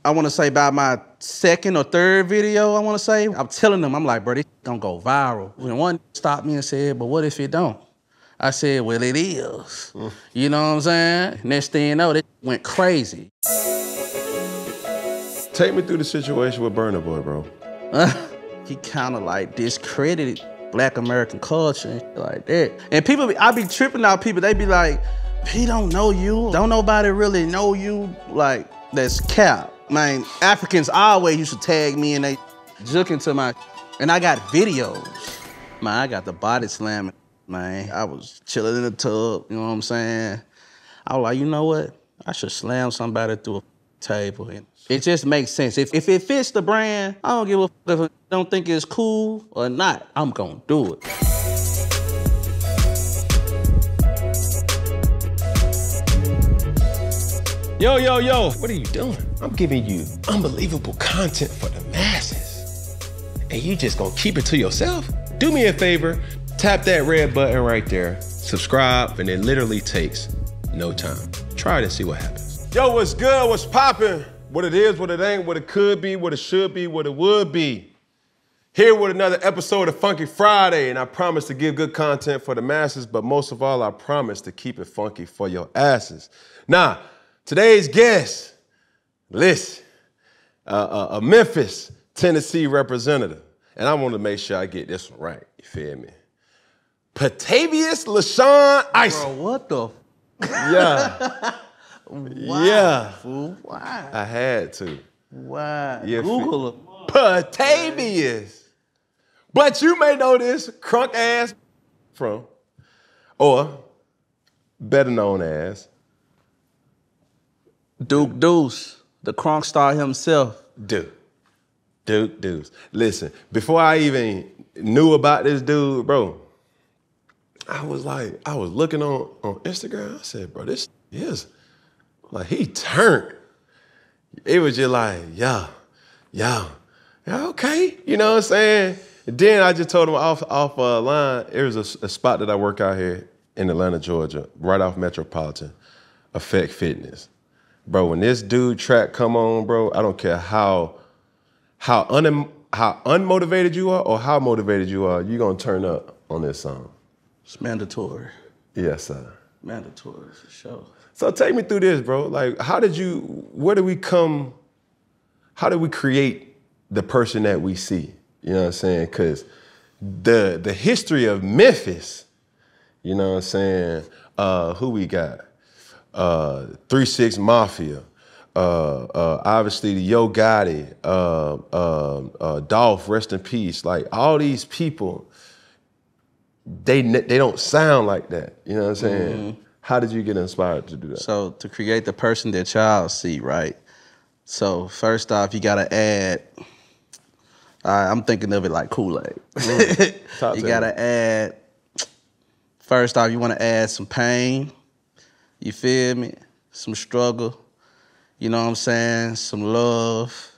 I want to say by my second or third video, I want to say, I'm telling them, I'm like, bro, this gonna go viral. When one stopped me and said, but what if it don't? I said, well, it is. You know what I'm saying? Next thing you know, it went crazy. Take me through the situation with Burna Boy, bro. He kind of like discredited Black American culture and shit like that. And people, I be tripping out people, they be like, he don't know you. Don't nobody really know you. Like, that's cap. Man, Africans always used to tag me and they joke into my, and I got videos. Man, I got the body slamming, man. I was chilling in the tub, you know what I'm saying? I was like, you know what? I should slam somebody through a table. And it just makes sense. If it fits the brand, I don't give a fuck if I don't think it's cool or not. I'm gonna do it. Yo, yo, yo, what are you doing? I'm giving you unbelievable content for the masses. And you just gonna keep it to yourself? Do me a favor, tap that red button right there, subscribe, and it literally takes no time. Try it and see what happens. Yo, what's good, what's poppin'? What it is, what it ain't, what it could be, what it should be, what it would be. Here with another episode of Funky Friday, and I promise to give good content for the masses, but most of all, I promise to keep it funky for your asses. Now, today's guest, listen, a Memphis, Tennessee representative. And I want to make sure I get this one right, you feel me? Patavius LaShawn Isom. Bro, what the? Yeah. Wow. Yeah. Fool. Why? I had to. Why? Yeah, Google it. Patavius. But you may know this crunk ass from, or better known as Duke Deuce, the Crunk star himself. Duke Deuce. Listen, before I even knew about this dude, bro, I was looking on Instagram. I said, bro, this is, like, he turned. It was just like, yeah, okay. You know what I'm saying? And then I just told him off line, there was a spot that I work out here in Atlanta, Georgia, right off Metropolitan, Effect Fitness. Bro, when this dude track come on, bro, I don't care how unmotivated you are or how motivated you are, you're gonna turn up on this song. It's mandatory. Yes, sir. Mandatory, for sure. So take me through this, bro. Like, how did we create the person that we see? You know what I'm saying? Because the history of Memphis, you know what I'm saying, who we got? 3-6 Mafia, obviously the Yo Gotti, Dolph, rest in peace. Like, all these people, they don't sound like that. You know what I'm saying? Mm-hmm. How did you get inspired to do that? So to create the person that y'all see, right? So first off, you gotta add, I'm thinking of it like Kool-Aid. You gotta add, first off, you wanna add some pain. You feel me? Some struggle, you know what I'm saying? Some love.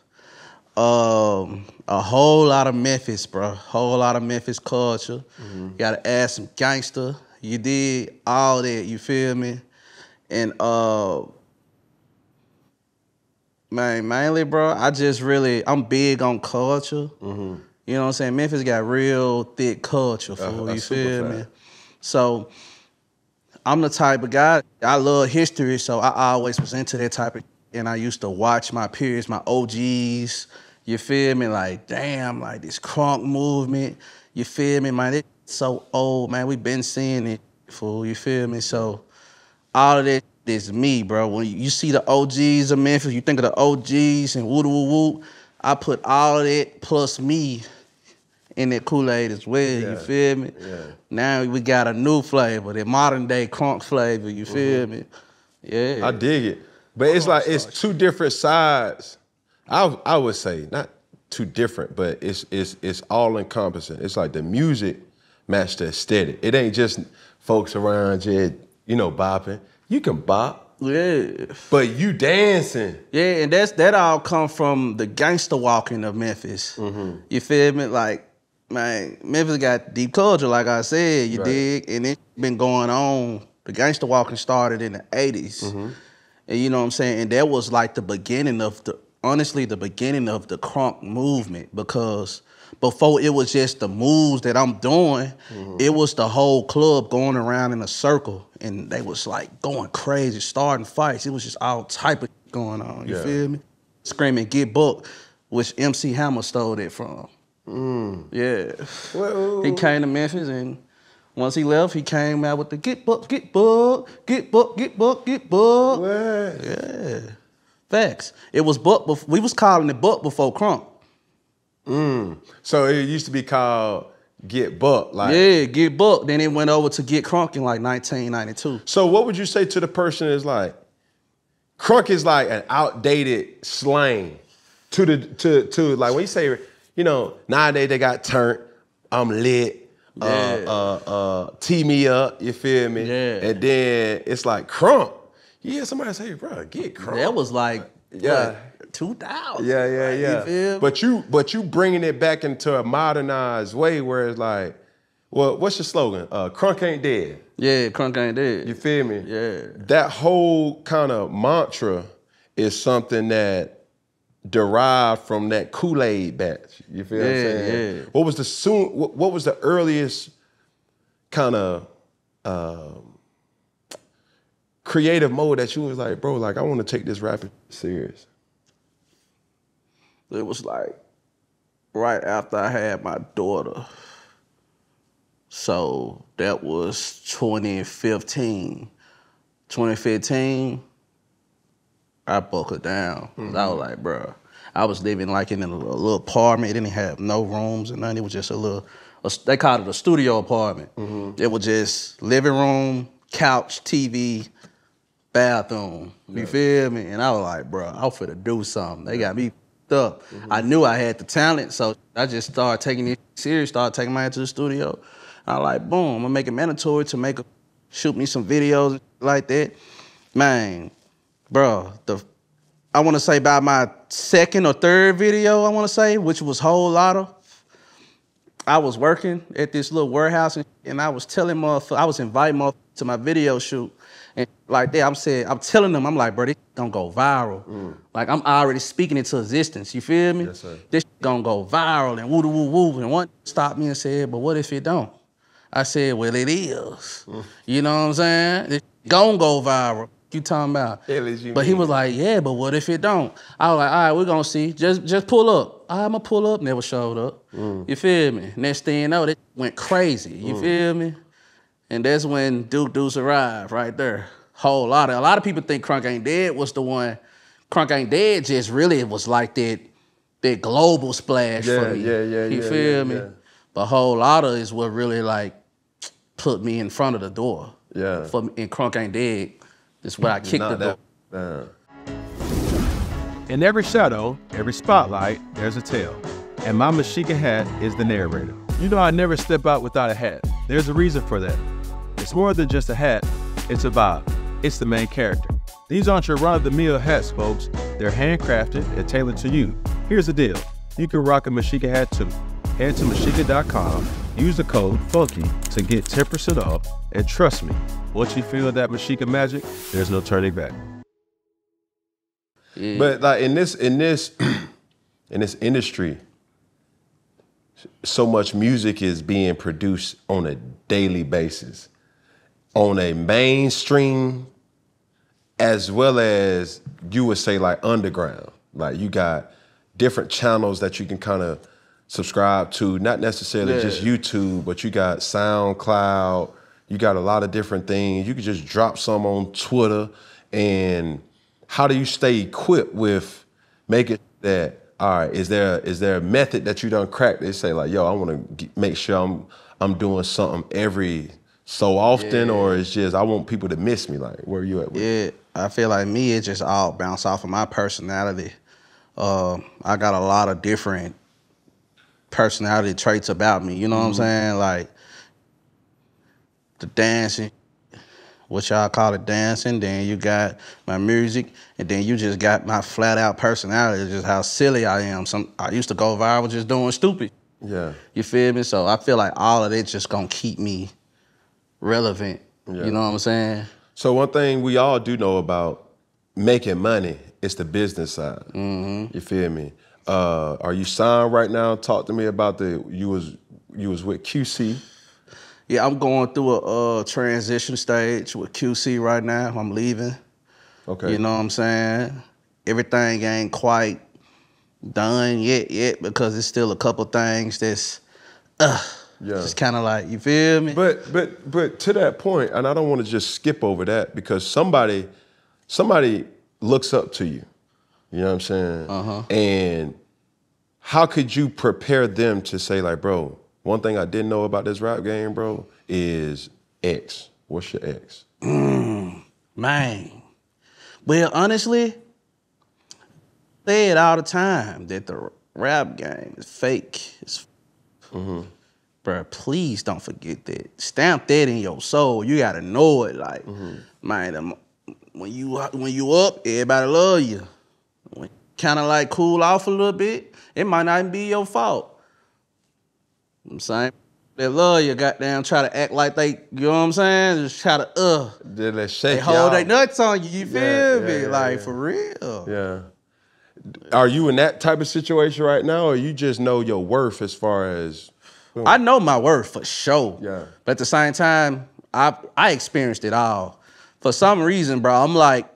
A whole lot of Memphis, bro. Whole lot of Memphis culture. Mm-hmm. You gotta add some gangster. You did all that, you feel me? And man, mainly, bro, I'm big on culture. Mm-hmm. You know what I'm saying? Memphis got real thick culture, fool, you feel me? So, I'm the type of guy, I love history, so I always was into that type of, and I used to watch my peers, my OGs, you feel me? Like, damn, like this crunk movement, you feel me, man? It's so old, man. We been seeing it, fool, you feel me? So all of that is me, bro. When you see the OGs of Memphis, you think of the OGs and woo-woo-woo, I put all of that plus me in that Kool-Aid as well, you feel me? Yeah. Now we got a new flavor, the modern day crunk flavor, you feel me? Yeah. I dig it. But it's like, it's two different sides. I would say, not too different, but it's all encompassing. It's like the music matched the aesthetic. It ain't just folks around you, you know, bopping. You can bop. Yeah. But you dancing. Yeah, and that all come from the gangster walking of Memphis. Mm-hmm. You feel me? Like, man, Memphis got deep culture, like I said, you dig? And it's been going on. The gangster walking started in the 80s. Mm-hmm. And you know what I'm saying? And that was like the beginning of honestly the beginning of the crunk movement, because before it was just the moves that I'm doing, it was the whole club going around in a circle and they was like going crazy, starting fights. It was just all type of going on, you feel me? Screaming, get booked, which MC Hammer stole that from. Yeah. Whoa. He came to Memphis, and once he left, he came out with the get booked, get booked, get booked, get booked, get booked. What? Yeah. Facts. It was booked. We was calling it booked before Crunk. So it used to be called Get Buck. Like, yeah, Get Buck. Then it went over to Get Crunk in like 1992. So what would you say to the person that's like, Crunk is like an outdated slang to like when you say, you know, nowadays they got turned, I'm lit, tee me up, you feel me? Yeah. And then it's like Crunk. Yeah, somebody say, bro, get Crunk. That was like, yeah. 2000. Yeah. You feel me? But you bringing it back into a modernized way where it's like, well, what's your slogan? Crunk ain't dead. Yeah, Crunk ain't dead. You feel me? Yeah. That whole kind of mantra is something that derived from that Kool-Aid batch. You feel what I'm saying? Yeah. What was the earliest kind of creative mode that you was like, bro, like I want to take this rapping serious? It was like right after I had my daughter. So that was 2015. 2015, I broke it down. I was like, bro, I was living like in a little apartment. It didn't have no rooms and nothing. It was just a little, they called it a studio apartment. It was just living room, couch, TV, bathroom. You feel me? And I was like, bro, I'm finna do something. They got me up. I knew I had the talent, so I just started taking it serious, started taking my head to the studio. I was like, boom, I'm gonna make it mandatory to shoot me some videos like that. Man, bro, I wanna say by my second or third video, I wanna say, which was Whole Lotta, I was working at this little warehouse and I was telling motherfuckers, I was inviting motherfuckers to my video shoot. And like that, I'm telling them, I'm like, bro, this gonna go viral. Like, I'm already speaking into existence, you feel me? Yes, sir. This gonna go viral and woo-woo-woo. And one stopped me and said, but what if it don't? I said, well, it is. You know what I'm saying? It's gonna go viral. You talking about? But he was like, yeah, but what if it don't? I was like, all right, we're gonna see. Just pull up. I'm gonna pull up. Never showed up. You feel me? Next thing you know, it went crazy. You feel me? And that's when Duke Deuce arrived right there. Whole lot. A lot of people think Crunk Ain't Dead was the one. Crunk Ain't Dead just really was like that global splash for me. You feel me? But Whole Lotta is what really like put me in front of the door. Yeah. In Crunk Ain't Dead, that's where I kicked the door. In every shadow, every spotlight, there's a tale. And my Meshika hat is the narrator. You know I never step out without a hat. There's a reason for that. It's more than just a hat, it's a vibe. It's the main character. These aren't your run-of-the-mill hats, folks. They're handcrafted and tailored to you. Here's the deal. You can rock a Meshika hat too. Head to Meshika.com, use the code FUNKY to get 10% off, and trust me, once you feel that Meshika magic, there's no turning back. Yeah. But like in this industry, so much music is being produced on a daily basis, on a mainstream as well as you would say like underground. Like you got different channels that you can kind of subscribe to, not necessarily just YouTube, but you got SoundCloud, you got a lot of different things. You could just drop some on Twitter. And how do you stay equipped with making that, all right, is there a method that you done cracked? They say like, yo, I want to make sure I'm doing something every so often, or it's just I want people to miss me. Like, where are you at with it? I feel like me, it just all bounce off of my personality. I got a lot of different personality traits about me, you know what I'm saying? Like the dancing, what y'all call it dancing, then you got my music, and then you just got my flat out personality, just how silly I am. I used to go viral just doing stupid. Yeah. You feel me? So I feel like all of it just gonna keep me relevant. You know what I'm saying? So one thing we all do know about making money it's the business side. You feel me? Are you signed right now? Talk to me about you was with QC. Yeah, I'm going through a transition stage with QC right now. I'm leaving. Okay. You know what I'm saying? Everything ain't quite done yet because there's still a couple things that's just kind of like, you feel me? But to that point, and I don't want to just skip over that because somebody looks up to you. You know what I'm saying? And how could you prepare them to say like, bro, one thing I didn't know about this rap game, bro, is X. What's your X? Man. Well, honestly, say it all the time that the rap game is fake. It's Bro, please don't forget that. Stamp that in your soul. You gotta know it. Like, man, when you up, everybody love you. When kind of like cool off a little bit, it might not even be your fault. I'm saying, they love you, goddamn, try to act like they, you know what I'm saying? Just try to, they hold their nuts on you, you feel me? Like, for real. Yeah. Are you in that type of situation right now, or you just know your worth as far as? I know my worth for sure. Yeah. But at the same time, I experienced it all. For some reason, bro, I'm like,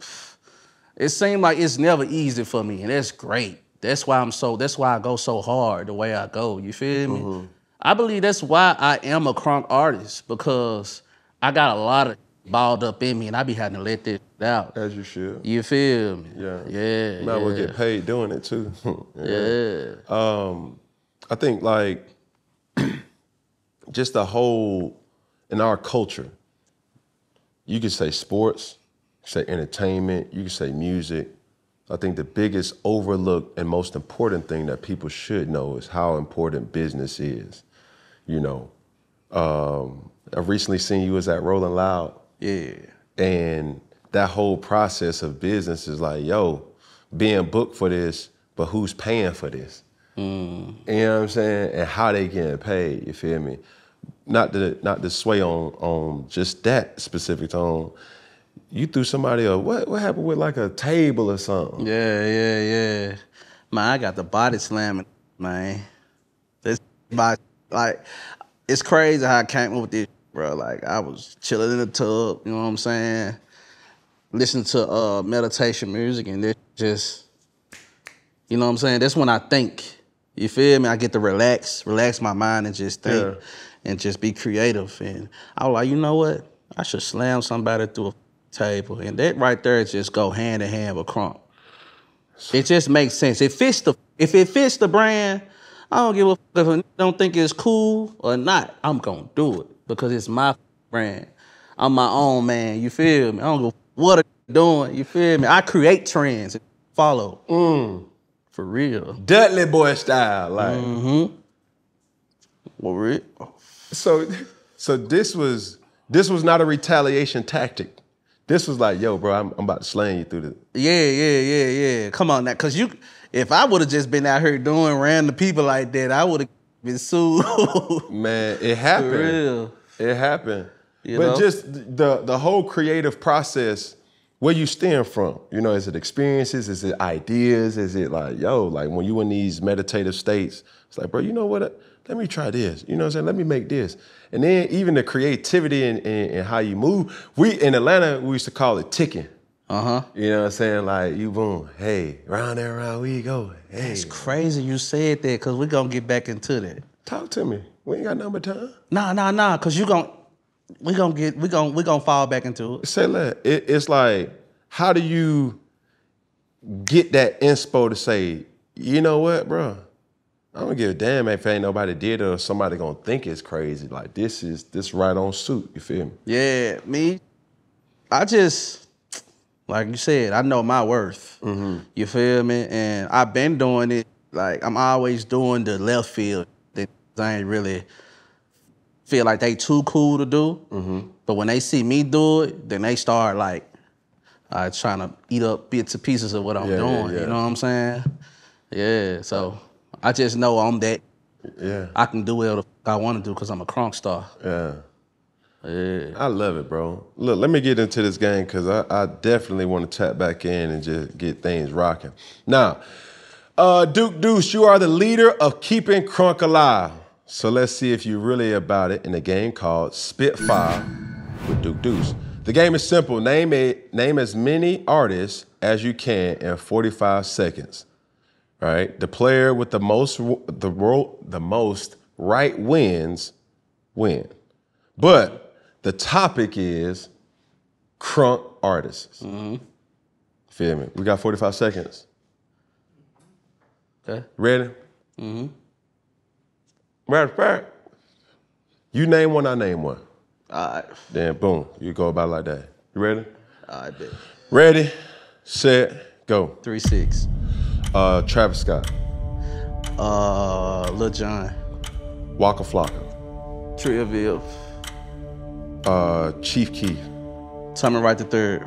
it seemed like it's never easy for me, and that's great. That's why I go so hard the way I go, you feel me? I believe that's why I am a Crunk artist, because I got a lot of balled up in me and I be having to let this out. As you should. You feel me? Yeah. Yeah. You might well get paid doing it too. Yeah. I think like just the whole, in our culture, you could say sports, you could say entertainment, you could say music. I think the biggest overlooked and most important thing that people should know is how important business is. You know, I've recently seen you was at Rolling Loud. Yeah. And that whole process of business is like, yo, being booked for this, but who's paying for this? You know what I'm saying? And how they getting paid, you feel me? Not to sway on just that specific tone. You threw somebody up. What happened with like a table or something? Yeah. Man, I got the body slamming, man. It's crazy how I came up with this, bro. Like, I was chilling in the tub, you know what I'm saying? Listening to meditation music, and it just, you know what I'm saying? That's when I think, you feel me? I get to relax my mind and just think and just be creative. And I was like, you know what? I should slam somebody through a table. And that right there just go hand in hand with Crunk. It just makes sense. If it fits the brand, I don't give a fuck if I don't think it's cool or not. I'm gonna do it because it's my brand. I'm my own man, you feel me? I don't give a fuck what I'm doing, you feel me? I create trends and follow. For real. Dudley Boy style, like. For real. So this was not a retaliation tactic. This was like, yo, bro, I'm about to slang you through the. Yeah. Come on now, cause if I would have just been out here doing random people like that, I would have been sued. Man, it happened. For real. It happened. You but know? just the whole creative process, where you stem from? You know, is it experiences? Is it ideas? Is it like, yo, like when you in these meditative states, it's like, bro, you know what? Let me try this. You know what I'm saying? Let me make this. And then even the creativity and how you move. In Atlanta, we used to call it ticking. You know what I'm saying? Like, you boom, hey, round and round we go. Hey. It's crazy you said that, cause we're gonna get back into that. Talk to me. We ain't got nothing but time. Nah, cause we gonna fall back into it. Say that. It's like, how do you get that inspo to say, you know what, bro? I don't give a damn if ain't nobody did it or somebody gonna think it's crazy. Like, this right on suit, you feel me? Yeah, me, I just, like you said, I know my worth. You feel me? And I've been doing it, like, I'm always doing the left field that I ain't really feel like they too cool to do. But when they see me do it, then they start like trying to eat up bits and pieces of what I'm doing. You know what I'm saying? Yeah, so I just know I'm that. I can do whatever the fuck I want to do because I'm a Crunk star. Yeah. Yeah. I love it, bro. Look, let me get into this game because I definitely want to tap back in and just get things rocking. Now, Duke Deuce, you are the leader of keeping Crunk alive. So let's see if you're really about it in a game called Spitfire with Duke Deuce. The game is simple. Name as many artists as you can in 45 seconds. Right? The player with the most right wins. But the topic is Crunk artists. Feel me? We got 45 seconds. Okay. Ready? Matter of fact, you name one, I name one. All right. Then boom, you go about it like that. You ready? All right, bet. Ready, set, go. 3-6. Travis Scott. Lil Jon. Waka Flocka. Trillville. Chief Keef. Tommy Wright III.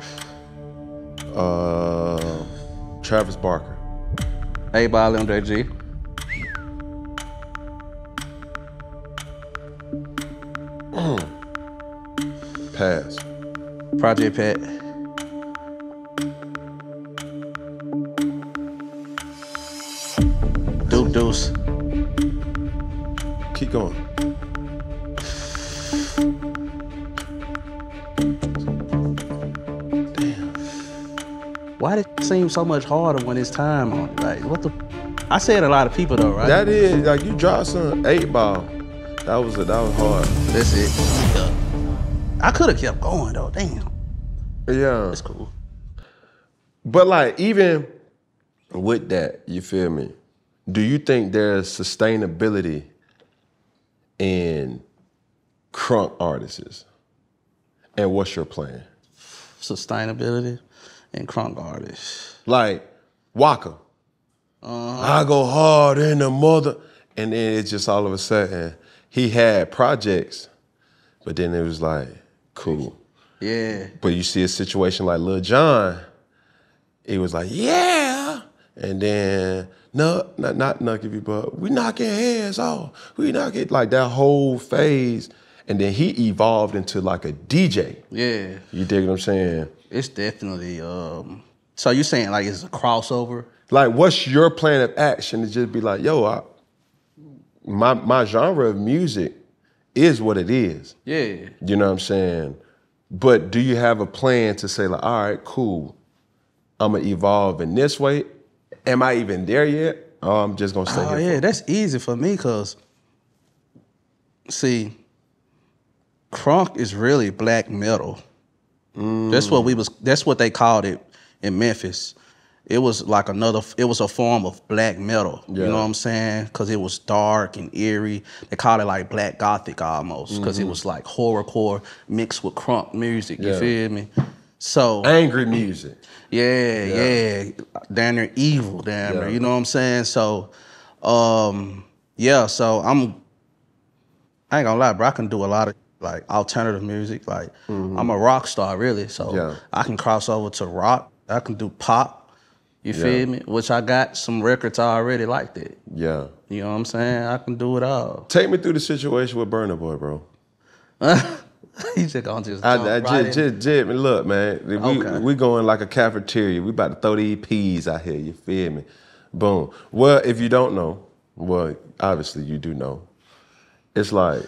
Travis Barker. A-Ball MJG. Pass. Project Pat. Duke Deuce. Keep going. Why did it seem so much harder when it's time on it? Like, what the? I said a lot of people though, right? That is, like, you dropped some 8-ball. That was hard. That's it. Yeah. I could have kept going though, damn. Yeah. That's cool. But like, even with that, you feel me? Do you think there's sustainability in Crunk artists? And what's your plan? Sustainability and Crunk artists. Like, Waka. I go hard in the mother. And then it's just all of a sudden, he had projects, but then it was like, cool. Yeah. But you see a situation like Lil Jon, it was like, yeah. And then, no, not Nucky, but we knocking heads off. We knocking, like that whole phase. And then he evolved into like a DJ. Yeah. You dig what I'm saying? It's definitely, so you saying like it's a crossover? Like, what's your plan of action to just be like, yo, my genre of music is what it is. Yeah. You know what I'm saying? But do you have a plan to say like, all right, cool, I'm gonna evolve in this way? Am I even there yet? Or I'm just gonna stay here? Oh yeah, that's easy for me because, see, Crunk is really black metal. That's what they called it in Memphis. It was like it was a form of black metal. Yeah. You know what I'm saying? Because it was dark and eerie. They called it like black gothic almost, because it was like horrorcore mixed with crunk music. You feel me? So angry music. Yeah. Down there evil, down there. You know what I'm saying? So, yeah. So I ain't gonna lie, bro. I can do a lot of like alternative music. Like I'm a rock star, really. So I can cross over to rock. I can do pop. You feel me? Which I got some records already like that. Yeah. You know what I'm saying? I can do it all. Take me through the situation with Burna Boy, bro. You just gonna just look, man. We going like a cafeteria. We about to throw these peas out here. You feel me? Boom. Well, if you don't know, well, obviously you do know. It's like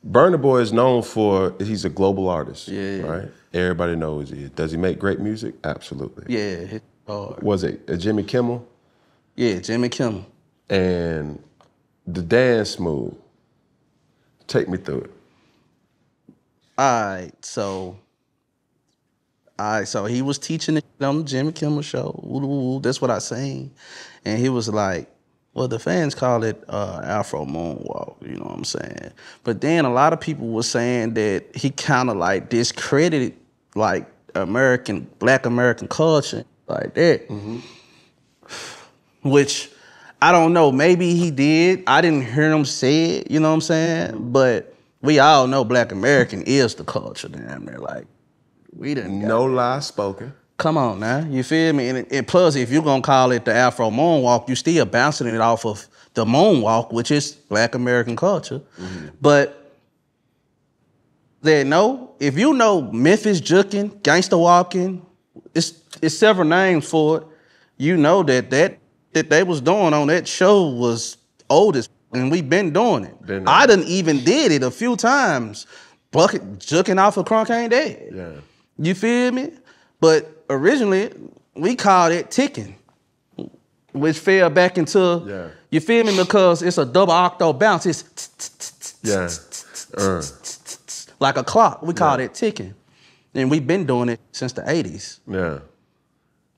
Burna Boy is known for, he's a global artist, right? Everybody knows he. Does he make great music? Absolutely. Yeah. Was it a Jimmy Kimmel? Yeah, Jimmy Kimmel. And the dance move. Take me through it. All right, so he was teaching it on the Jimmy Kimmel show. Ooh, that's what I seen. And he was like, well, the fans call it Afro Moonwalk, you know what I'm saying? But then a lot of people were saying that he kind of like discredited like black American culture like that. Which, I don't know, maybe he did. I didn't hear him say it, you know what I'm saying? But we all know black American is the culture down there. Like, we didn't. No lie spoken. Come on now, you feel me? And plus, if you're gonna call it the Afro Moonwalk, you still bouncing it off of the moonwalk, which is black American culture. But that know, if you know Memphis juking, gangsta walking, it's several names for it. You know that they was doing on that show was old as, and we been doing it. I done even did it a few times. Bucket juking off of Crunk ain't dead. Yeah. You feel me? But originally we called it ticking, which fell back into you feel me, because it's a double octo bounce. It's like a clock. We called it ticking, and we've been doing it since the 80s. Yeah.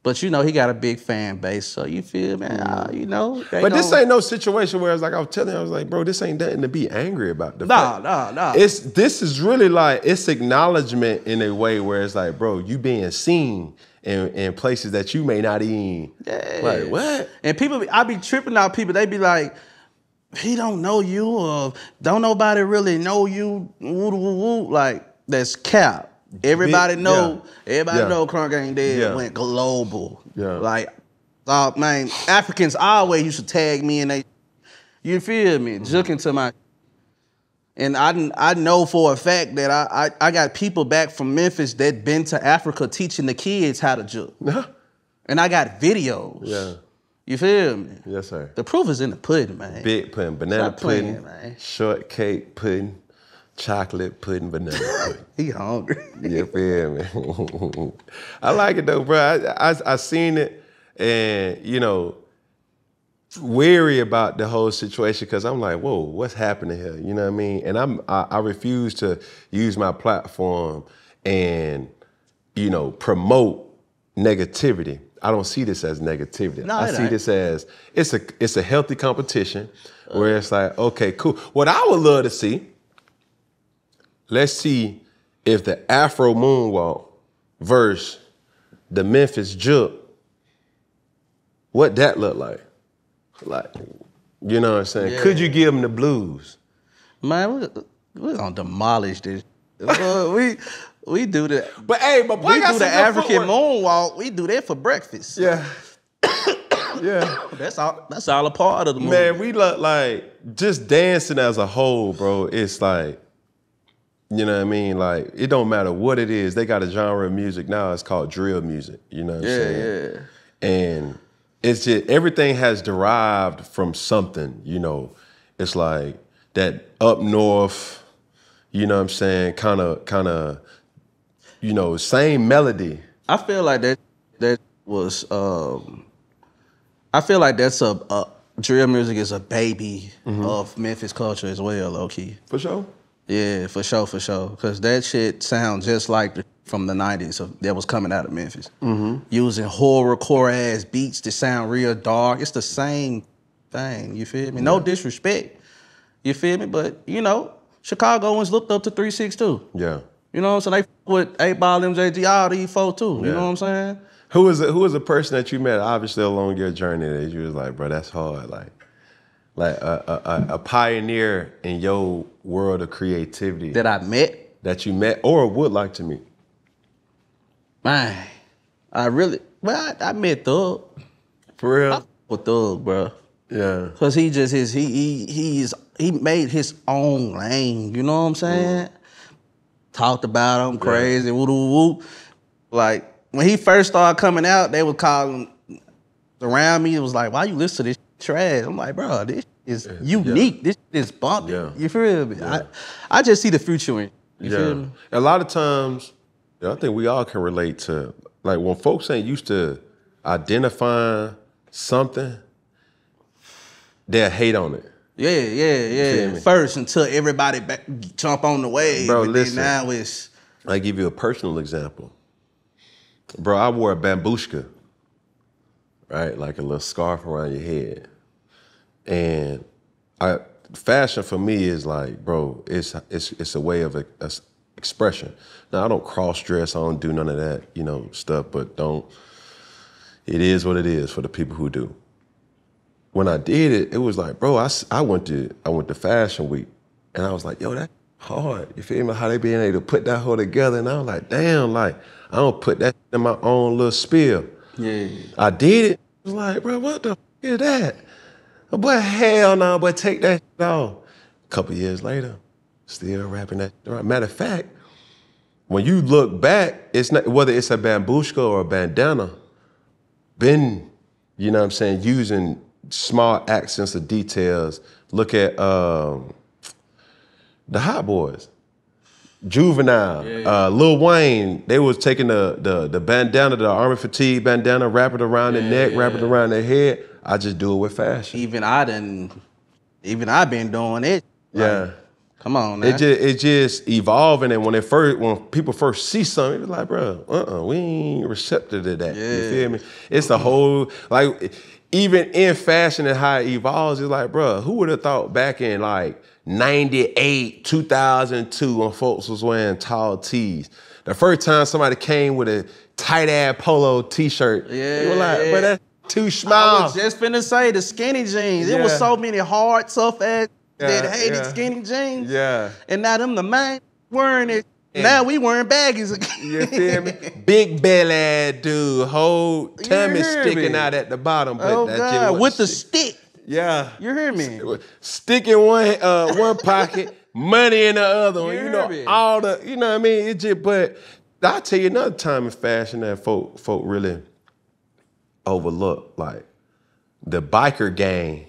But you know, he got a big fan base, so you feel, man, you know. But this ain't no situation where it's like I was telling you, I was like, bro, this ain't nothing to be angry about. Nah. This is really like, it's acknowledgement in a way where it's like, bro, you being seen in places that you may not even, like, what? And people, I be tripping out people, they be like, he don't know you, or don't nobody really know you, woo, woo, woo. Like, that's cap. Everybody know Crunk ain't dead went global. Yeah. Like, man, Africans always used to tag me and they, you feel me, juking to my, and I know for a fact that I got people back from Memphis that been to Africa teaching the kids how to juke. And I got videos. Yeah. You feel me? Yes, sir. The proof is in the pudding, man. Big pudding, banana pudding, shortcake pudding, chocolate pudding, banana pudding. He hungry. You feel me? I like it though, bro. I seen it, and you know, weary about the whole situation because I'm like, whoa, what's happening here? You know what I mean? And I refuse to use my platform and, you know, promote negativity. I don't see this as negativity. No, I see this as it's a healthy competition where it's like, okay, cool. What I would love to see, let's see if the Afro Moonwalk versus the Memphis Juke, what that look like. Like, you know what I'm saying? Yeah. Could you give them the blues? Man, we're gonna demolish this. we do that. But hey, but boy, we do the African moonwalk. We do that for breakfast. Yeah. Yeah. That's all a part of the movie. Man, we look like just dancing as a whole, bro. It's like, you know what I mean? Like, it don't matter what it is. They got a genre of music now. It's called drill music. You know what I'm saying? Yeah. And it's just, everything has derived from something, you know. It's like that up north, you know what I'm saying, kind of, you know, same melody. I feel like that was, I feel like that's drill music is a baby of Memphis culture as well, low key. For sure? Yeah, for sure. Because that shit sounds just like from the 90s that was coming out of Memphis. Using horrorcore ass beats that sound real dark. It's the same thing, you feel me? No disrespect, you feel me? But, you know, Chicagoans looked up to 362. Yeah. You know what I'm saying? They with 8 Ball, MJG, all these folks too. You know what I'm saying? Who was a person that you met obviously along your journey that you was like, bro, that's hard. Like a pioneer in your world of creativity. That I met? That you met or would like to meet? Man, I met Thug. For real? I with Thug, bro. Yeah. Cause he just he made his own lane. You know what I'm saying? Talked about him crazy, woo woo woo. Like when he first started coming out, they would call him around me. It was like, why you listen to this trash? I'm like, bro, this is unique. Yeah. This is bumpy. Yeah. You feel me? Yeah. I just see the future in. You feel me? A lot of times, I think we all can relate to, like, when folks ain't used to identifying something, they'll hate on it. Yeah. First, until everybody jump on the wave. Bro, listen. Now it's... I give you a personal example. Bro, I wore a bambushka, right? Like a little scarf around your head. And fashion for me is like, bro, it's a way of expression. Now, I don't cross-dress, I don't do none of that, you know, stuff, but it is what it is for the people who do. When I did it, it was like, bro, I went to Fashion Week, and I was like, yo, that's hard. You feel me? How they being able to put that whole together, and I was like, damn, like, I don't put that in my own little spiel. Yeah. I did it. I was like, bro, what the f is that? Boy, hell no, but take that off. A couple years later, Still rapping that. Matter of fact, when you look back, it's not whether it's a bambushka or a bandana, been, you know what I'm saying, using small accents or details. Look at the Hot Boys. Juvenile, Lil Wayne, they was taking the bandana, the army fatigue bandana, wrap it around their neck, wrap it around their head. I just do it with fashion. Even I been doing it. Yeah. Like, come on, now. It just evolving, and when people first see something, it's like, bro, we ain't receptive to that. Yeah. You feel me? It's the whole, like, even in fashion and how it evolves, it's like, bro, who would have thought back in like 98, 2002 when folks was wearing tall tees? The first time somebody came with a tight ass polo t-shirt, they were like, bro, that's too small. I was just finna say the skinny jeans. There was so many hard, tough ass that hated skinny jeans. Yeah. And now them the man wearing it. Now we wearing baggies again. You feel me? Big belly ass dude, whole tummy sticking out at the bottom. But God, with the stick. Yeah. You hear me? Stick in one pocket, money in the other one. You know, all the, you know what I mean? It just, but I'll tell you another time in fashion that folk really overlook, like the biker gang.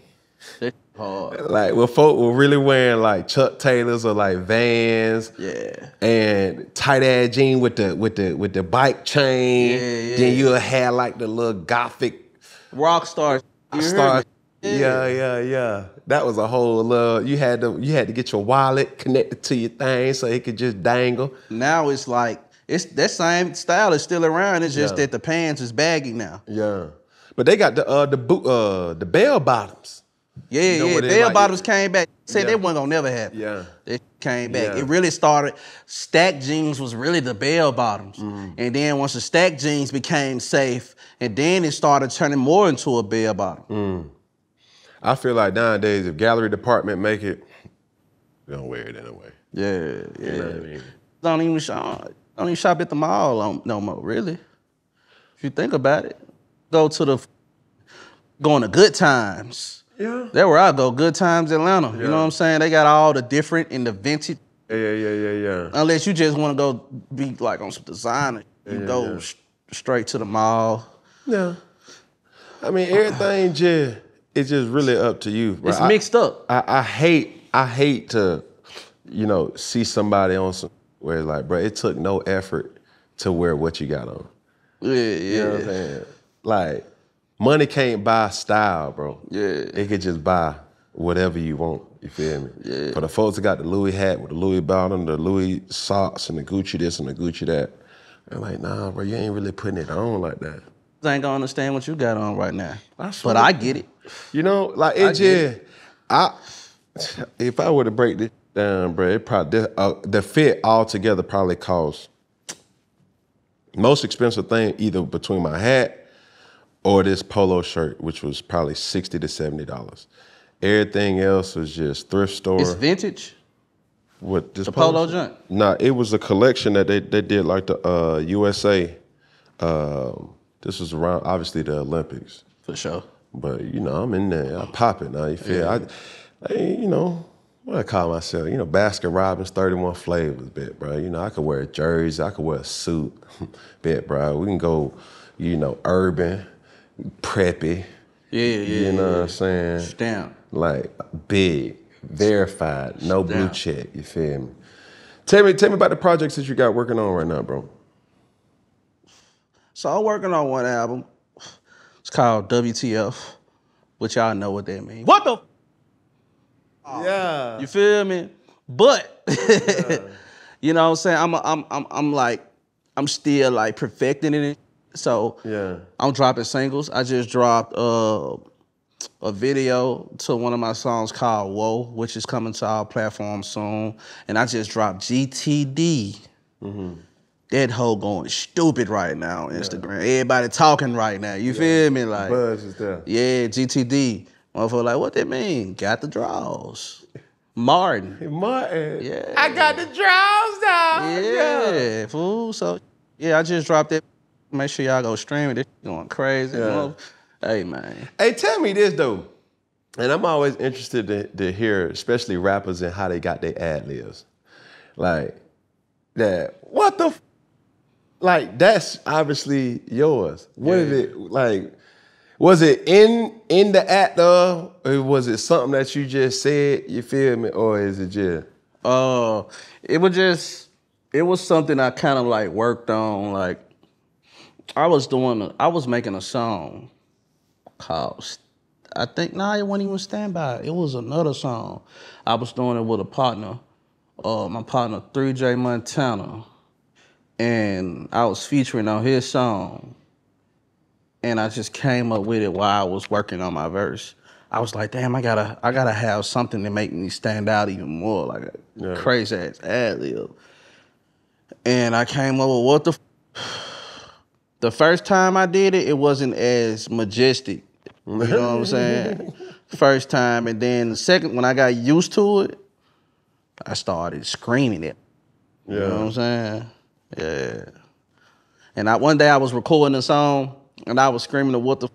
Like when folk were really wearing like Chuck Taylors or like Vans, and tight ass jean with the bike chain. Then you'll have like the little gothic rock stars. Yeah. That was a whole little. You had to get your wallet connected to your thing so it could just dangle. Now it's like that same style is still around. It's just that the pants is baggy now. Yeah, but they got the bell bottoms. Bell bottoms came back. Said they wasn't gonna never happen. Yeah. They came back. It really started, stack jeans was really the bell bottoms. And then once the stack jeans became safe, and then it started turning more into a bell bottom. I feel like nowadays, if gallery department make it, we don't wear it anyway. Yeah. You know what I mean? Don't even shop at the mall no more, really. If you think about it. Going to Good Times. Yeah. That's where I go, Good Times Atlanta. You know what I'm saying? They got all the different and the vintage. Yeah. Unless you just want to go be like on some designer. You go straight to the mall. Yeah. I mean, everything it's just really up to you. Bro. It's mixed up. I hate to, see somebody on some where it's like, bro, it took no effort to wear what you got on. Yeah. You know what I'm saying? Like, money can't buy style, bro. Yeah. It could just buy whatever you want. You feel me? Yeah. For the folks that got the Louis hat with the Louis bottom, the Louis socks, and the Gucci this and the Gucci that, they're like, nah, bro, you ain't really putting it on like that. I ain't gonna understand what you got on right now. But I get it. Like if I were to break this down, bro, it probably the fit altogether probably costs most expensive thing either between my hat or this polo shirt, which was probably $60 to $70. Everything else was just thrift store. It's vintage? What, this the polo joint? Nah, it was a collection that they did like the USA. This was around, obviously, the Olympics. For sure. But, I'm in there. I pop it now, you feel? What I call myself? Baskin Robbins 31 flavors, bit, bro. I could wear a jersey. I could wear a suit, bit, bro. We can go, urban, preppy. You know what I'm saying? Stamp. Like, big, verified, no blue check, you feel me? Tell me about the projects that you got working on right now, bro. So I'm working on one album. It's called WTF, which y'all know what that means. What the? Yeah. You feel me? But you know what I'm saying? I'm still like perfecting it. So I'm dropping singles. I just dropped a video to one of my songs called Whoa, which is coming to our platform soon. And I just dropped GTD. That hoe going stupid right now on Instagram. Everybody talking right now. You feel me? Like, buzz is there. Yeah, GTD. Motherfucker like, what that mean? Got the draws. Martin. Yeah. I got the draws now. Yeah, fool. So, I just dropped it. Make sure y'all go stream it. This going crazy. Yeah. Hey, man. Hey, tell me this, though. And I'm always interested to hear, especially rappers, and how they got their ad-libs. Like, that, what the like, that's obviously yours. What is it, like, was it in the act of, or was it something that you just said, you feel me, or is it just? It was something I kind of like worked on. Like, I was making a song called, it wasn't even Stand By. It was another song. I was doing it with a partner, my partner 3J Montana, and I was featuring on his song. And I just came up with it while I was working on my verse. I was like, damn, I gotta have something to make me stand out even more, like a crazy ass ad-lib. And I came up with the first time I did it, it wasn't as majestic. You know what I'm saying? First time, and then the second, when I got used to it, I started screaming it. You know what I'm saying? Yeah. And one day I was recording a song, and I was screaming to what the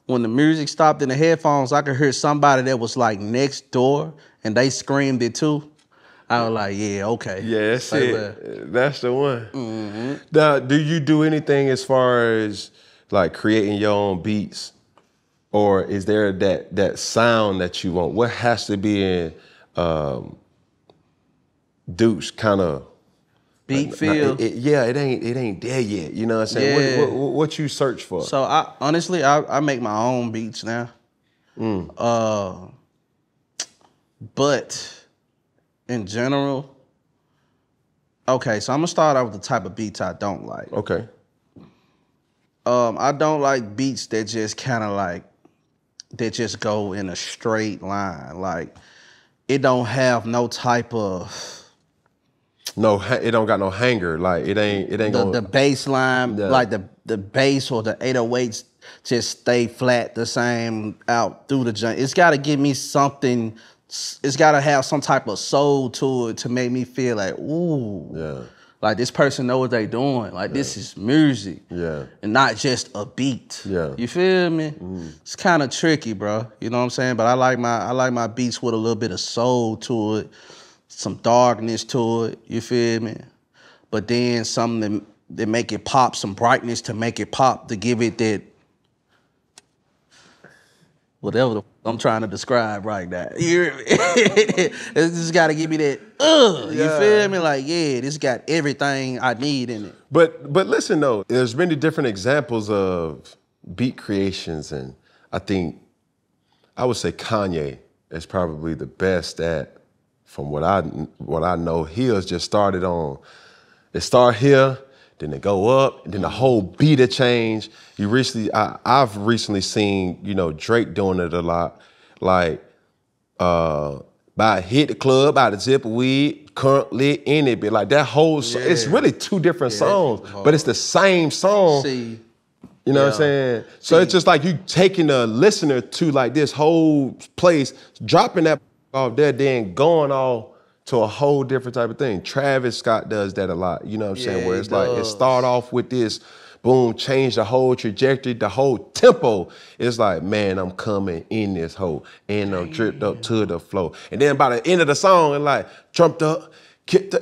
when the music stopped in the headphones, I could hear somebody that was like next door, and they screamed it too. I was like, yeah, okay. Yeah, that's it. That's the one. Now, do you do anything as far as like creating your own beats, or is there that sound that you want? What has to be in Duke's kind of beat feel? It ain't there yet. You know what I'm saying? Yeah. What you search for? So I make my own beats now. But in general, okay, so I'm gonna start out with the type of beats I don't like. Okay. I don't like beats that just kind of like, that just go in a straight line. Like, it don't have no type of... No, it don't got no hanger. Like, it ain't the bass line, like the bass or the 808s just stay flat the same out through the joint. It's gotta give me something, it's gotta have some type of soul to it to make me feel like, ooh. Like, this person know what they doing. Like, this is music. And not just a beat. You feel me? It's kind of tricky, bro. You know what I'm saying? But I like my beats with a little bit of soul to it, some darkness to it. You feel me? But then something that make it pop, some brightness to make it pop, to give it that whatever I'm trying to describe right now. You hear me? It's just got to give me that, you feel me? Like, yeah, this got everything I need in it. But listen, though, there's many different examples of beat creations, and I would say Kanye is probably the best at, from what I know. He has just started on, it start here, then they go up, and then the whole beat change. I've recently seen, Drake doing it a lot. Like, by hit the club, out of zip of weed, Crunk lit in it, but like that whole, it's really two different songs, but it's the same song. You know what I'm saying? So it's just like you taking a listener to like this whole place, dropping that off there, then going off to a whole different type of thing. Travis Scott does that a lot, you know what I'm saying? Where it's like, it start off with this, boom, change the whole trajectory, the whole tempo. It's like, man, I'm coming in this hole, and I'm dripped up to the flow. And then by the end of the song, it's like, trumped up,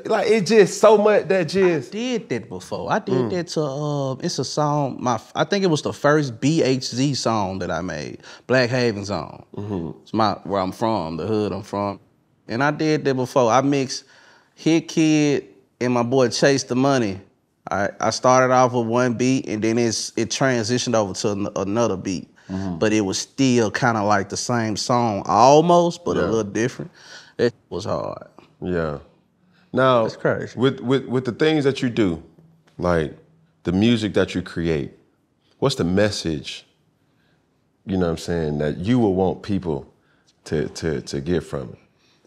like, it's just so much that just... I did that before. I did that to, it's a song, I think it was the first BHZ song that I made, Black Haven song. It's where I'm from, the hood I'm from. And I did that before. I mixed Hit Kid and my boy Chase the Money. I started off with one beat, and then it transitioned over to another beat. But it was still kind of like the same song, almost, but a little different. It was hard. Now, that's crazy. With the things that you do, like the music that you create, what's the message, you know what I'm saying, that you would want people to get from it?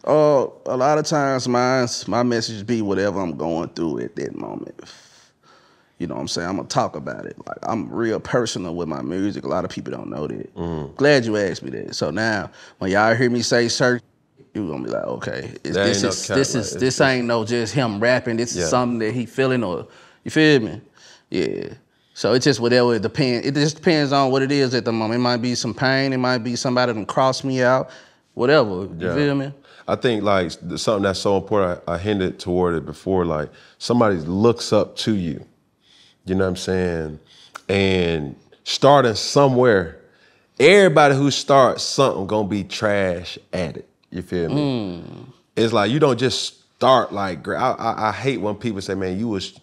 A lot of times my message be whatever I'm going through at that moment. You know what I'm saying? I'm gonna talk about it. Like, I'm real personal with my music. A lot of people don't know that. Glad you asked me that. So now, when y'all hear me say certain, you gonna be like, okay, this ain't no just him rapping. This is something that he feeling, or you feel me? Yeah. So it's just whatever it depends. It just depends on what it is at the moment. It might be some pain. It might be somebody that crossed me out. Whatever. You feel me? I think like something that's so important, I hinted toward it before, like somebody looks up to you, you know what I'm saying? And starting somewhere, everybody who starts something gonna be trash at it, you feel me? It's like, you don't just start like, I hate when people say, man, you was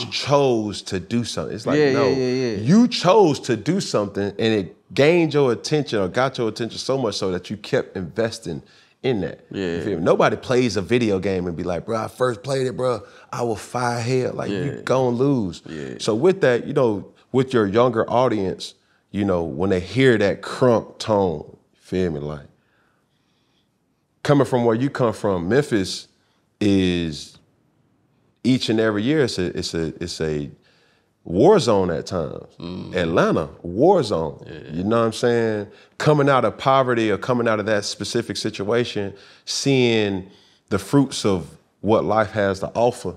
chose to do something. It's like, you chose to do something and it gained your attention or got your attention so much so that you kept investing in that. You feel me? Nobody plays a video game and be like, bro, I first played it, bro, I was fire head. Like, you gonna lose. So with that, you know, with your younger audience, you know, when they hear that crunk tone, you feel me? Like, coming from where you come from, Memphis is each and every year it's a war zone at times. Atlanta, war zone. You know what I'm saying? Coming out of poverty or coming out of that specific situation, seeing the fruits of what life has to offer,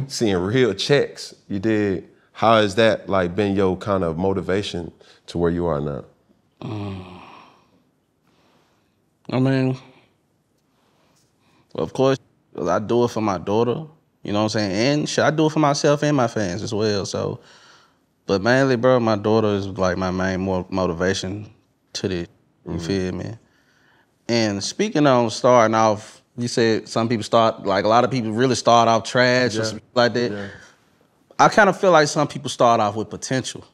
seeing real checks, you dig? How has that like been your kind of motivation to where you are now? I mean, well, of course, I do it for my daughter. You know what I'm saying? And shit, I do it for myself and my fans as well. So, but mainly, bro, my daughter is like my main motivation to this. You feel me? And speaking on starting off, you said some people start, like a lot of people really start off trash or something like that. I kind of feel like some people start off with potential.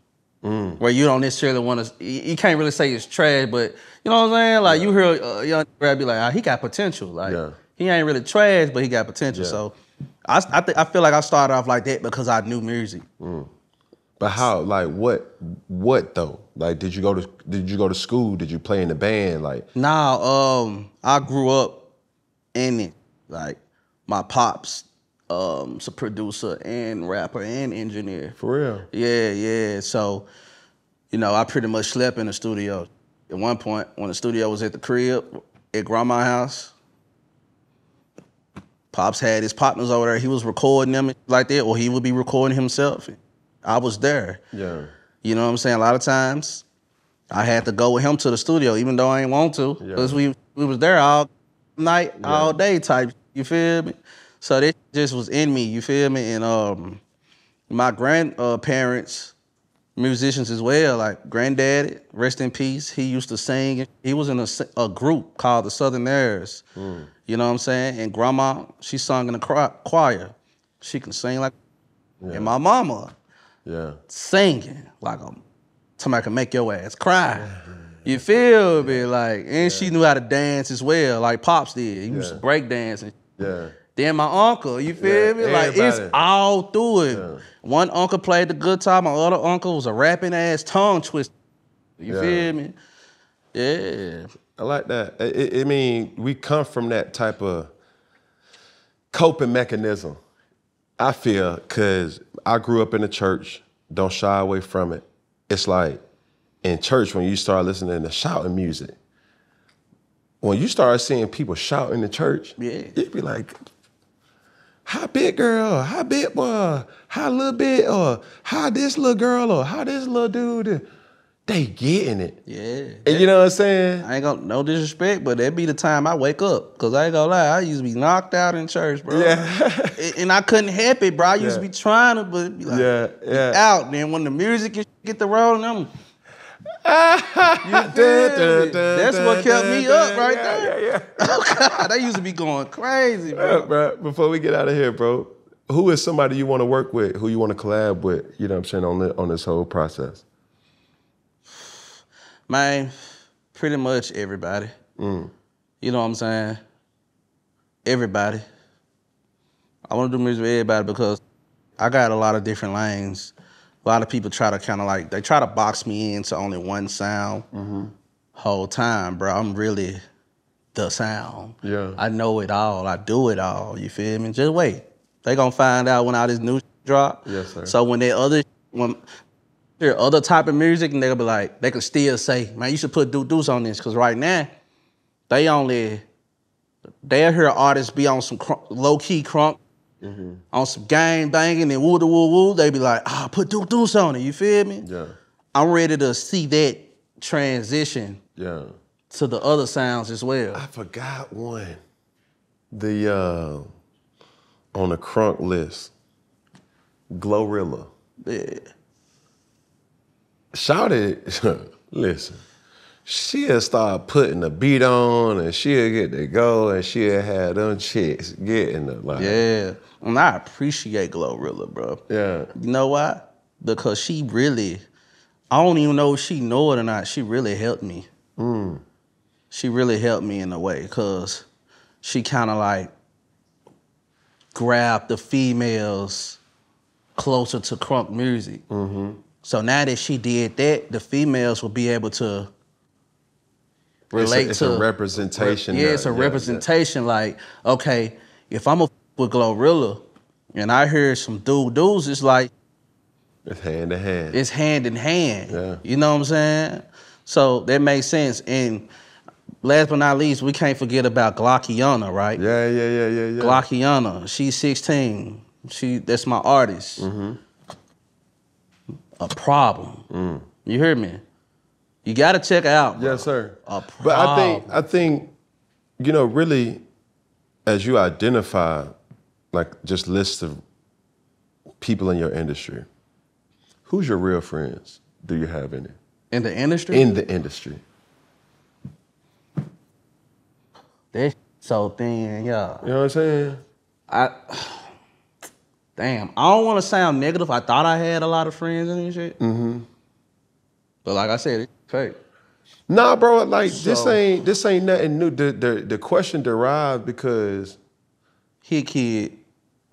Where you don't necessarily want to, you can't really say it's trash, but you know what I'm saying? Like you hear a young guy be like, oh, he got potential. Like he ain't really trash, but he got potential. So I feel like I started off like that because I knew music. But how? Like what though? Like did you go to school? Did you play in the band? Like I grew up in it. Like my pops, a producer and rapper and engineer. For real? Yeah. So, you know, I pretty much slept in the studio. At one point, when the studio was at the crib, at grandma's house, Pops had his partners over there. He was recording them like that, or he would be recording himself. I was there. You know what I'm saying? A lot of times, I had to go with him to the studio, even though I ain't want to, because we was there all night, all day type. You feel me? So that just was in me. You feel me? And my grandparents, musicians as well. Like granddaddy, rest in peace. He used to sing. He was in a group called the Southern Airs. You know what I'm saying? And grandma, she sung in the choir. She can sing like, and my mama, singing like somebody can make your ass cry. You feel me? Like, and she knew how to dance as well, like Pops did. He used to break dance. Then my uncle, you feel me? Like it's all through it. One uncle played the guitar, my other uncle was a rapping ass tongue twister. You feel me? Yeah. I like that. I mean, we come from that type of coping mechanism, I feel, because I grew up in the church, don't shy away from it. It's like in church, when you start listening to shouting music, when you start seeing people shout in the church, you'd be like, how big girl, how big boy, how little bit, or how this little girl, or how this little dude, they getting it. And you know what I'm saying? I ain't gonna, no disrespect, but that be the time I wake up. Because I ain't gonna lie, I used to be knocked out in church, bro. And I couldn't help it, bro. I used to be trying to, but be like, out. Then when the music and get the rolling, I'm, that's what kept me up right there. Oh God, I used to be going crazy, bro. Bro. Before we get out of here, bro, who is somebody you want to work with, who you want to collab with, you know what I'm saying, on this whole process? Man, pretty much everybody. You know what I'm saying? Everybody. I want to do music with everybody because I got a lot of different lanes. A lot of people try to kind of like, they try to box me into only one sound whole time, bro. I'm really the sound. I know it all. I do it all. You feel me? Just wait. They gonna find out when all this new drop. So when they hear other type of music, and they'll be like, they can still say, man, you should put Duke Deuce on this, because right now, they'll hear artists be on some low-key crunk on some gang banging and woo woo woo, they be like, put Duke Deuce on it, you feel me? Yeah. I'm ready to see that transition to the other sounds as well. I forgot one. The on the Crunk list, Glorilla. Yeah. Shawty, listen, she'll start putting the beat on and she'll get to go and she'll have them chicks getting the like. Yeah, and I appreciate Glorilla, bro. Yeah. You know why? Because she really, I don't even know if she know it or not, she really helped me. She really helped me in a way, because she kind of like grabbed the females closer to Crunk music. So now that she did that, the females will be able to relate it's to a representation. Yeah, it's a representation. Like, okay, if I'm with Glorilla and I hear some Duke Deuce, it's like it's hand in hand. It's hand in hand. Yeah. You know what I'm saying? So that makes sense. And last but not least, we can't forget about Glockiana, right? Yeah. Glockiana, she's 16. That's my artist. A problem. You hear me? You gotta check her out, bro. Yes, sir. A problem. But I think, you know, really, as you identify, like just lists of people in your industry, who's your real friends? Do you have any? In the industry? In the industry. That's so thin, yeah. You know what I'm saying? Damn, I don't want to sound negative. I thought I had a lot of friends and shit. But like I said, it's fake. Nah, bro, like this ain't nothing new. The question derived because Hit Kid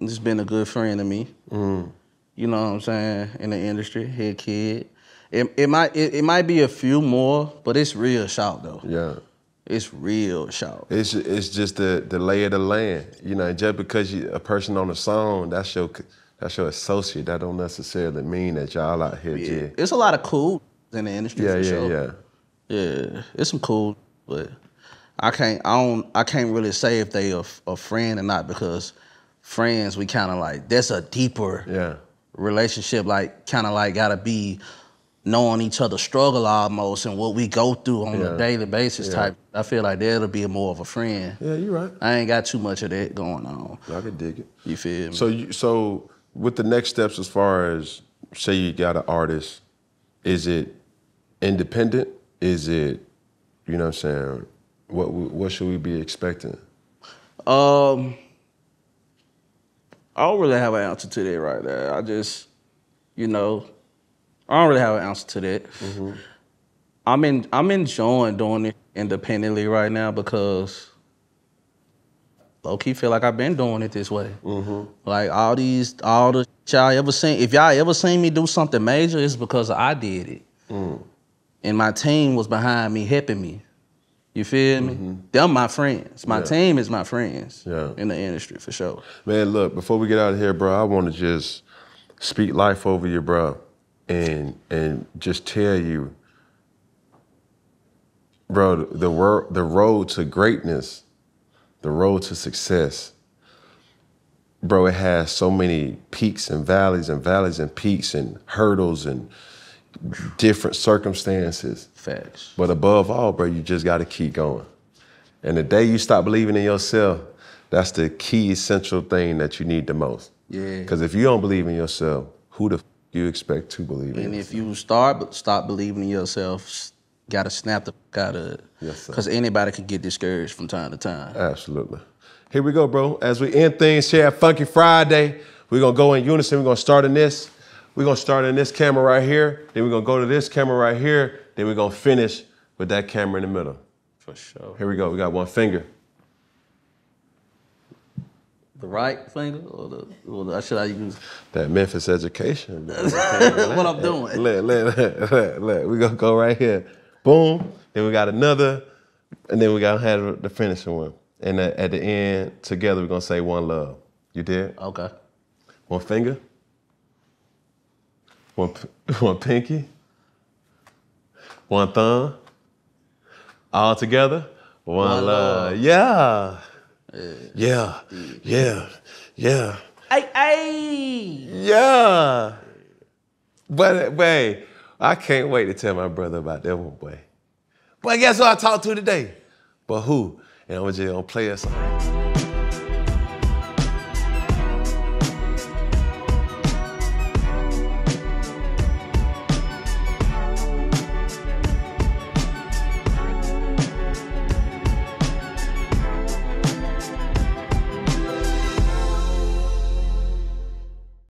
has been a good friend to me. You know what I'm saying? In the industry, Hit Kid. It might be a few more, but it's real shout though. Yeah. It's real shout. It's just the lay of the land. You know, just because you a person on a song, that's your associate. That don't necessarily mean that y'all out here. Yeah. It's a lot of cool in the industry for sure. Yeah, it's some cool, but I can't really say if they a friend or not, because friends, we kind of like, that's a deeper relationship, like kind of like gotta be knowing each other's struggle almost and what we go through on a daily basis type. I feel like that'll be more of a friend. Yeah, you're right. I ain't got too much of that going on. I can dig it. You feel me? So with the next steps, as far as say you got an artist, is it independent? Is it, you know what I'm saying? What should we be expecting? I don't really have an answer to that right there. I just, you know, I don't really have an answer to that. I'm enjoying doing it independently right now because low-key feel like I've been doing it this way. Like all the y'all ever seen, if y'all ever seen me do something major, it's because I did it. And my team was behind me, helping me. You feel me? Them my friends. My team is my friends in the industry, for sure. Man, look, before we get out of here, bro, I want to just speak life over you, bro, and just tell you, bro, the road to greatness, the road to success, bro, it has so many peaks and valleys and peaks and hurdles and different circumstances. Facts. But above all, bro, you just got to keep going. And the day you stop believing in yourself, that's the key essential thing that you need the most. Yeah. Because if you don't believe in yourself, who the you expect to believe in? And if you stop believing in yourself, gotta snap the out of it. Yes, sir. Because anybody can get discouraged from time to time. Absolutely. Here we go, bro. As we end things here at Funky Friday, we're gonna go in unison. We're gonna start in this. We're gonna start in this camera right here. Then we're gonna go to this camera right here. Then we're gonna finish with that camera in the middle. For sure. Here we go. We got one finger. The right finger or should I use That Memphis education. what I'm doing? Look. We gonna go right here. Boom. Then we got another, and then we gotta have the finishing one. And at the end, together, we're gonna say one love. You did? Okay. One finger. One pinky. One thumb. All together. One love. Yeah. Yeah. Hey. Yeah. But, hey, I can't wait to tell my brother about that one, boy. But guess who I talked to today? But who? And I'm just gonna play us song.